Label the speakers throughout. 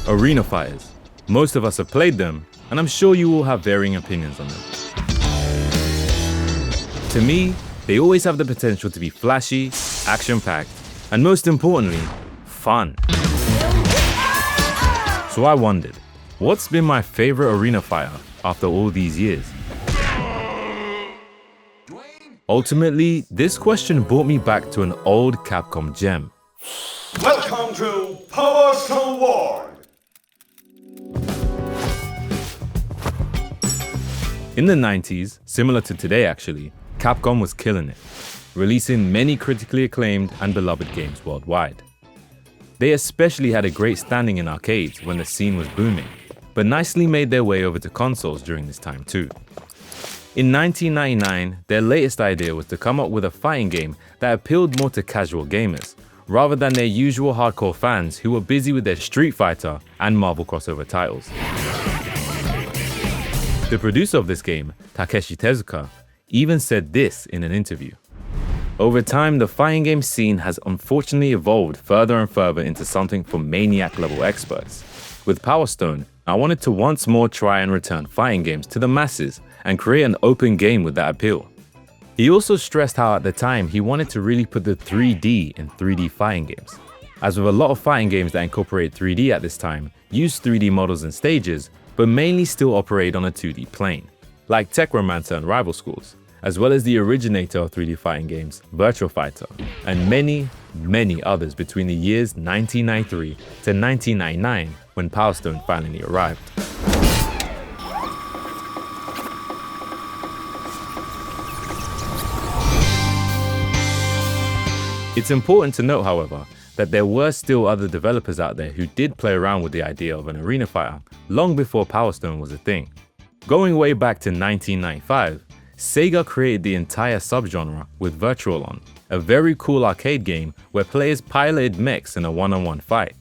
Speaker 1: Arena fighters. Most of us have played them, and I'm sure you all have varying opinions on them. To me, they always have the potential to be flashy, action-packed, and most importantly, fun. So I wondered, what's been my favorite arena fighter after all these years? Ultimately, this question brought me back to an old Capcom gem.
Speaker 2: Welcome to Power Stone War!
Speaker 1: In the 90s, similar to today actually, Capcom was killing it, releasing many critically acclaimed and beloved games worldwide. They especially had a great standing in arcades when the scene was booming, but nicely made their way over to consoles during this time too. In 1999, their latest idea was to come up with a fighting game that appealed more to casual gamers, rather than their usual hardcore fans who were busy with their Street Fighter and Marvel crossover titles. The producer of this game, Takeshi Tezuka, even said this in an interview. Over time, the fighting game scene has unfortunately evolved further and further into something for maniac-level experts. With Power Stone, I wanted to once more try and return fighting games to the masses and create an open game with that appeal. He also stressed how at the time he wanted to really put the 3D in 3D fighting games. As with a lot of fighting games that incorporate 3D at this time, use 3D models and stages, but mainly still operate on a 2D plane, like Techromancer and Rival Schools, as well as the originator of 3D fighting games, Virtua Fighter, and many, many others between the years 1993 to 1999 when Power Stone finally arrived. It's important to note, however, that there were still other developers out there who did play around with the idea of an arena fighter long before Power Stone was a thing. Going way back to 1995, Sega created the entire subgenre with Virtual-On, a very cool arcade game where players piloted mechs in a one-on-one fight.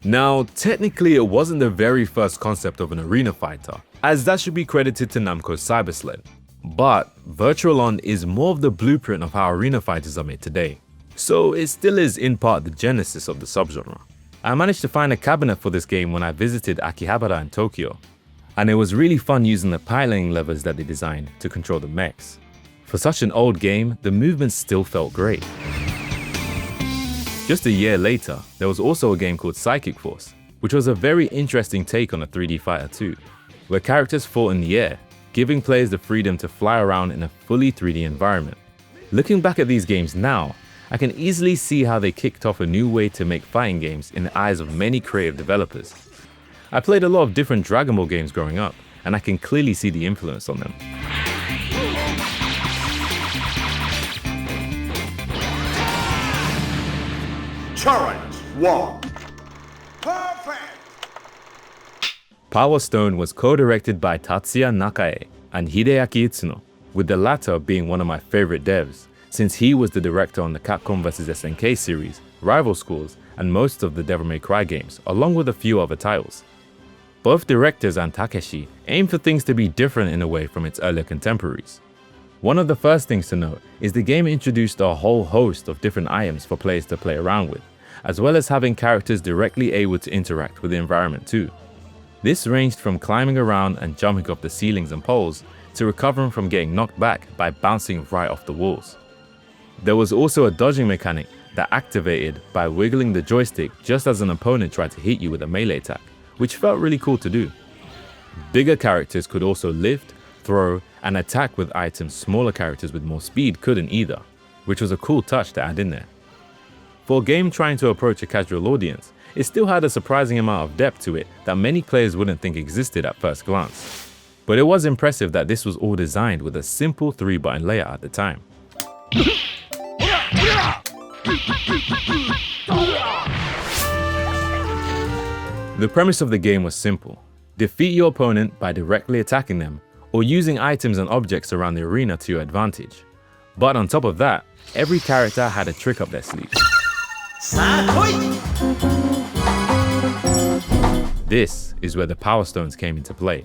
Speaker 1: Now, technically it wasn't the very first concept of an arena fighter, as that should be credited to Namco's Cybersled. But Virtual-On is more of the blueprint of how arena fighters are made today. So it still is in part the genesis of the subgenre. I managed to find a cabinet for this game when I visited Akihabara in Tokyo, and it was really fun using the piloting levers that they designed to control the mechs. For such an old game, the movements still felt great. Just a year later, there was also a game called Psychic Force, which was a very interesting take on a 3D fighter too, where characters fought in the air, giving players the freedom to fly around in a fully 3D environment. Looking back at these games now, I can easily see how they kicked off a new way to make fighting games in the eyes of many creative developers. I played a lot of different Dragon Ball games growing up, and I can clearly see the influence on them.
Speaker 2: Challenge 1. Perfect!
Speaker 1: Power Stone was co-directed by Tatsuya Nakae and Hideaki Itsuno, with the latter being one of my favorite devs, since he was the director on the Capcom vs SNK series, Rival Schools, and most of the Devil May Cry games, along with a few other titles. Both directors and Takeshi aimed for things to be different in a way from its earlier contemporaries. One of the first things to note is the game introduced a whole host of different items for players to play around with, as well as having characters directly able to interact with the environment too. This ranged from climbing around and jumping off the ceilings and poles, to recovering from getting knocked back by bouncing right off the walls. There was also a dodging mechanic that activated by wiggling the joystick just as an opponent tried to hit you with a melee attack, which felt really cool to do. Bigger characters could also lift, throw, and attack with items smaller characters with more speed couldn't either, which was a cool touch to add in there. For a game trying to approach a casual audience, it still had a surprising amount of depth to it that many players wouldn't think existed at first glance. But it was impressive that this was all designed with a simple 3-button layout at the time. The premise of the game was simple. Defeat your opponent by directly attacking them or using items and objects around the arena to your advantage. But on top of that, every character had a trick up their sleeve. This is where the Power Stones came into play.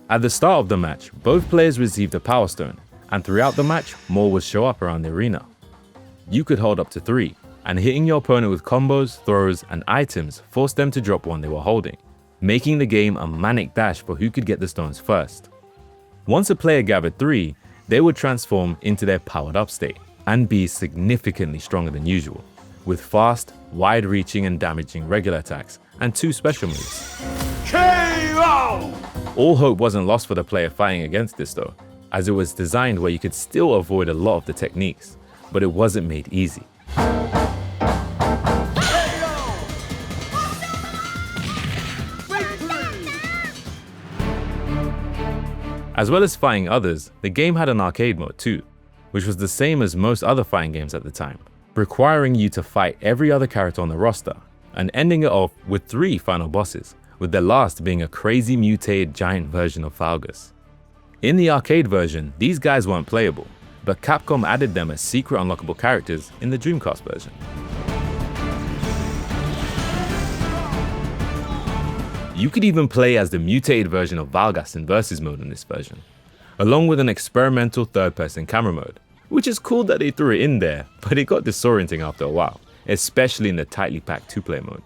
Speaker 1: At the start of the match, both players received a Power Stone, and throughout the match, more would show up around the arena. You could hold up to 3, and hitting your opponent with combos, throws, and items forced them to drop one they were holding, making the game a manic dash for who could get the stones first. Once a player gathered 3, they would transform into their powered up state and be significantly stronger than usual, with fast, wide-reaching and damaging regular attacks and 2 special moves.
Speaker 2: KO!
Speaker 1: All hope wasn't lost for the player fighting against this though, as it was designed where you could still avoid a lot of the techniques, but it wasn't made easy. As well as fighting others, the game had an arcade mode too, which was the same as most other fighting games at the time, requiring you to fight every other character on the roster, and ending it off with 3 final bosses, with the last being a crazy mutated giant version of Falgus. In the arcade version, these guys weren't playable, but Capcom added them as secret unlockable characters in the Dreamcast version. You could even play as the mutated version of Valgas in Versus mode in this version, along with an experimental third-person camera mode, which is cool that they threw it in there, but it got disorienting after a while, especially in the tightly packed 2-player mode.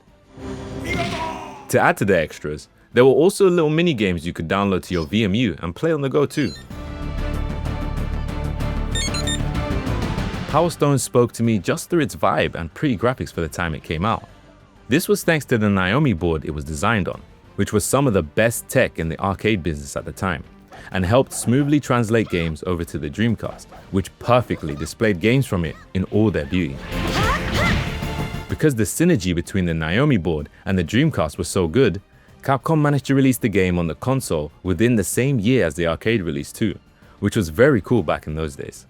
Speaker 1: To add to the extras, there were also little mini games you could download to your VMU and play on the go too. Power Stone spoke to me just through its vibe and pretty graphics for the time it came out. This was thanks to the Naomi board it was designed on, which was some of the best tech in the arcade business at the time, and helped smoothly translate games over to the Dreamcast, which perfectly displayed games from it in all their beauty. Because the synergy between the Naomi board and the Dreamcast was so good, Capcom managed to release the game on the console within the same year as the arcade release too, which was very cool back in those days.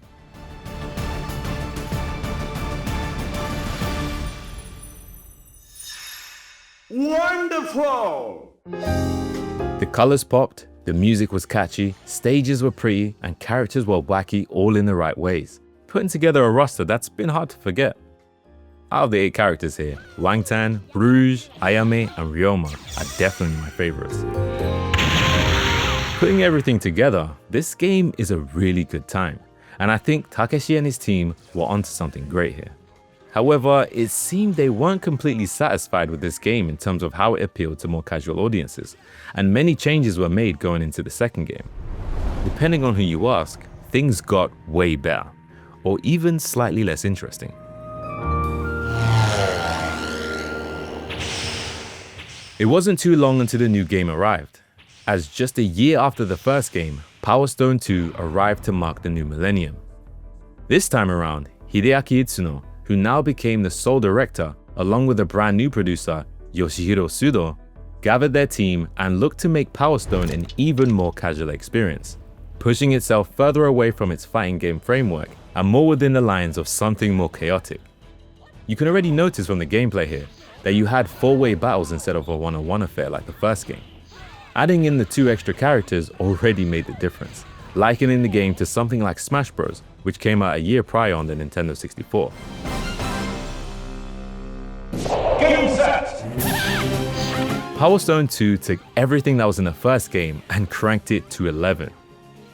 Speaker 2: Wonderful!
Speaker 1: The colors popped, the music was catchy, stages were pretty, and characters were wacky all in the right ways, putting together a roster that's been hard to forget. Out of the 8 characters here, Wangtan, Rouge, Ayame, and Ryoma are definitely my favorites. Putting everything together, this game is a really good time, and I think Takeshi and his team were onto something great here. However, it seemed they weren't completely satisfied with this game in terms of how it appealed to more casual audiences, and many changes were made going into the second game. Depending on who you ask, things got way better, or even slightly less interesting. It wasn't too long until the new game arrived, as just a year after the first game, Power Stone 2 arrived to mark the new millennium. This time around, Hideaki Itsuno, who now became the sole director, along with a brand new producer, Yoshihiro Sudo, gathered their team and looked to make Power Stone an even more casual experience, pushing itself further away from its fighting game framework and more within the lines of something more chaotic. You can already notice from the gameplay here that you had 4-way battles instead of a 1-on-1 affair like the first game. Adding in the 2 extra characters already made the difference, likening the game to something like Smash Bros, which came out a year prior on the Nintendo 64.
Speaker 2: Game set!
Speaker 1: Power Stone 2 took everything that was in the first game and cranked it to 11.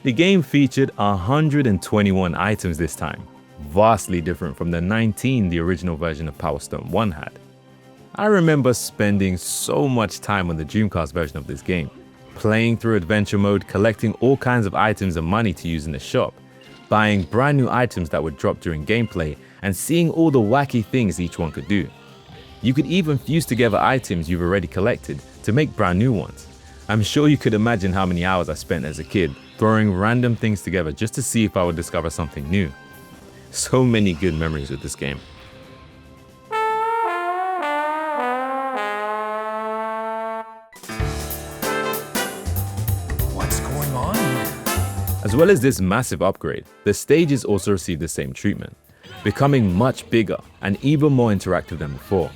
Speaker 1: The game featured 121 items this time, vastly different from the 19 the original version of Power Stone 1 had. I remember spending so much time on the Dreamcast version of this game, playing through adventure mode, collecting all kinds of items and money to use in the shop, buying brand new items that would drop during gameplay, and seeing all the wacky things each one could do. You could even fuse together items you've already collected to make brand new ones. I'm sure you could imagine how many hours I spent as a kid throwing random things together just to see if I would discover something new. So many good memories with this game.
Speaker 3: What's going on here?
Speaker 1: As well as this massive upgrade, the stages also received the same treatment, becoming much bigger and even more interactive than before.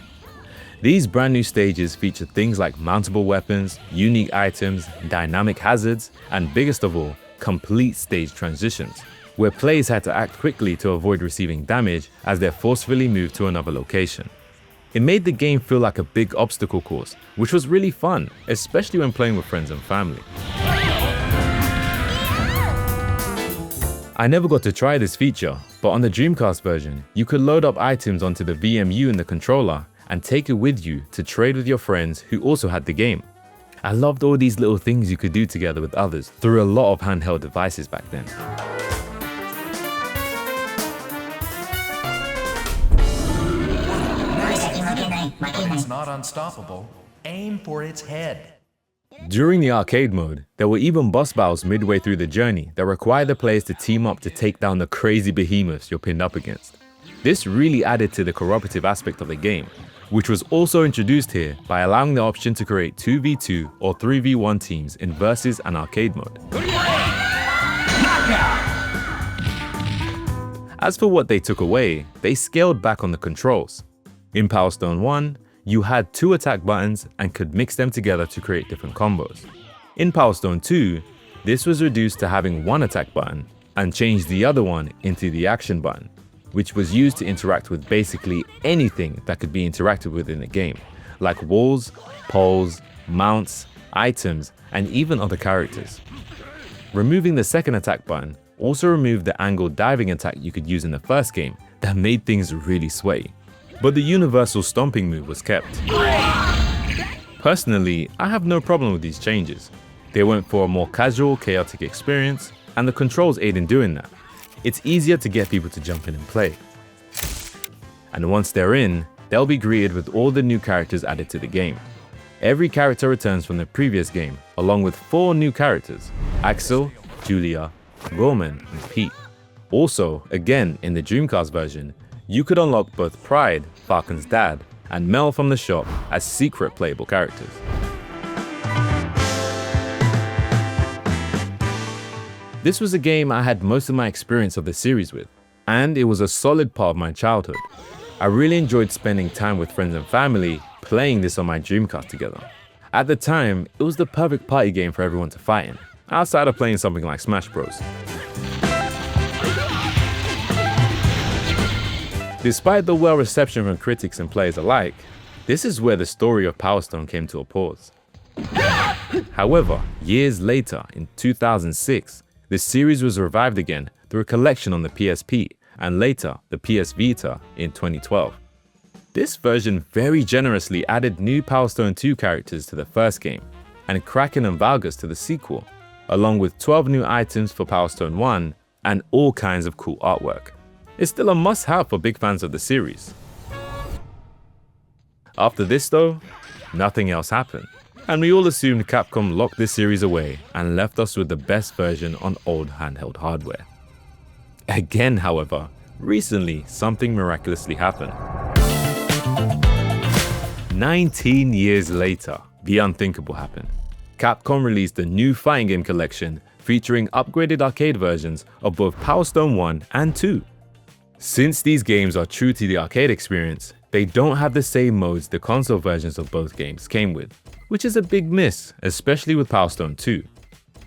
Speaker 1: These brand new stages feature things like mountable weapons, unique items, dynamic hazards, and biggest of all, complete stage transitions, where players had to act quickly to avoid receiving damage as they forcefully moved to another location. It made the game feel like a big obstacle course, which was really fun, especially when playing with friends and family. I never got to try this feature, but on the Dreamcast version, you could load up items onto the VMU in the controller and take it with you to trade with your friends who also had the game. I loved all these little things you could do together with others through a lot of handheld devices back then.
Speaker 3: It's not unstoppable. Aim for its head.
Speaker 1: During the arcade mode, there were even boss battles midway through the journey that required the players to team up to take down the crazy behemoths you're pinned up against. This really added to the cooperative aspect of the game, which was also introduced here by allowing the option to create 2v2 or 3v1 teams in versus and arcade mode. As for what they took away, they scaled back on the controls. In Power Stone 1, you had 2 attack buttons and could mix them together to create different combos. In Power Stone 2, this was reduced to having 1 attack button and changed the other one into the action button, which was used to interact with basically anything that could be interacted with in the game, like walls, poles, mounts, items, and even other characters. Removing the second attack button also removed the angled diving attack you could use in the first game that made things really sweaty. But the universal stomping move was kept. Personally, I have no problem with these changes. They went for a more casual, chaotic experience, and the controls aid in doing that. It's easier to get people to jump in and play. And once they're in, they'll be greeted with all the new characters added to the game. Every character returns from the previous game, along with 4 new characters: Axel, Julia, Roman, and Pete. Also, again in the Dreamcast version, you could unlock both Pride, Falcon's dad, and Mel from the shop as secret playable characters. This was a game I had most of my experience of the series with, and it was a solid part of my childhood. I really enjoyed spending time with friends and family playing this on my Dreamcast together. At the time, it was the perfect party game for everyone to fight in, outside of playing something like Smash Bros. Despite the well reception from critics and players alike, this is where the story of Power Stone came to a pause. However, years later, in 2006, the series was revived again through a collection on the PSP and later the PS Vita in 2012. This version very generously added new Power Stone 2 characters to the first game and Kraken and Valgus to the sequel, along with 12 new items for Power Stone 1 and all kinds of cool artwork. It's still a must-have for big fans of the series. After this though, nothing else happened, and we all assumed Capcom locked this series away and left us with the best version on old handheld hardware. Again, however, recently something miraculously happened. 19 years later, the unthinkable happened. Capcom released a new fighting game collection featuring upgraded arcade versions of both Power Stone 1 and 2. Since these games are true to the arcade experience, they don't have the same modes the console versions of both games came with, which is a big miss, especially with Power Stone 2.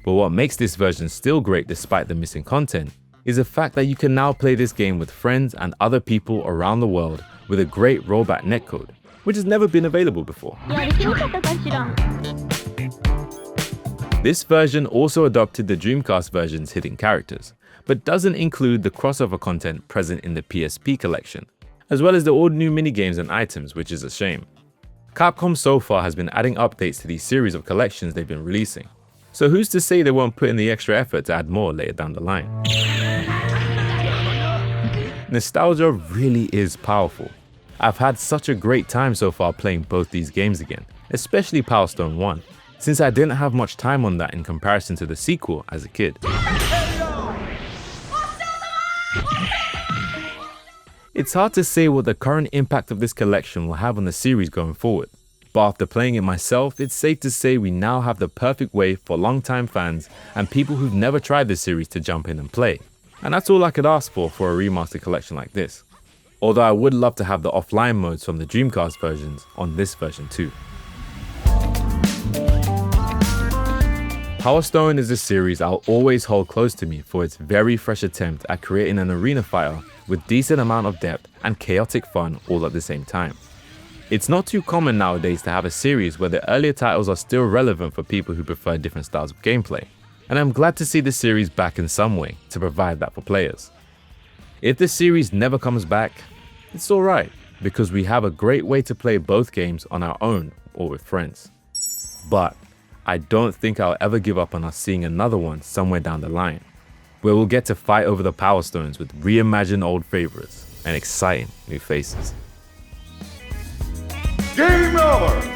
Speaker 1: But what makes this version still great despite the missing content is the fact that you can now play this game with friends and other people around the world with a great rollback netcode, which has never been available before. This version also adopted the Dreamcast version's hidden characters, but doesn't include the crossover content present in the PSP collection, as well as the old new minigames and items, which is a shame. Capcom so far has been adding updates to these series of collections they've been releasing, so who's to say they won't put in the extra effort to add more later down the line. Nostalgia really is powerful. I've had such a great time so far playing both these games again, especially Power Stone 1, since I didn't have much time on that in comparison to the sequel as a kid. It's hard to say what the current impact of this collection will have on the series going forward, but after playing it myself, it's safe to say we now have the perfect way for longtime fans and people who've never tried this series to jump in and play. And that's all I could ask for a remastered collection like this. Although I would love to have the offline modes from the Dreamcast versions on this version too. Power Stone is a series I'll always hold close to me for its very fresh attempt at creating an arena fighter with decent amount of depth and chaotic fun all at the same time. It's not too common nowadays to have a series where the earlier titles are still relevant for people who prefer different styles of gameplay. and I'm glad to see the series back in some way to provide that for players. If the series never comes back, it's alright, because we have a great way to play both games on our own or with friends. But I don't think I'll ever give up on us seeing another one somewhere down the line, where we'll get to fight over the Power Stones with reimagined old favorites and exciting new faces.
Speaker 2: Game over!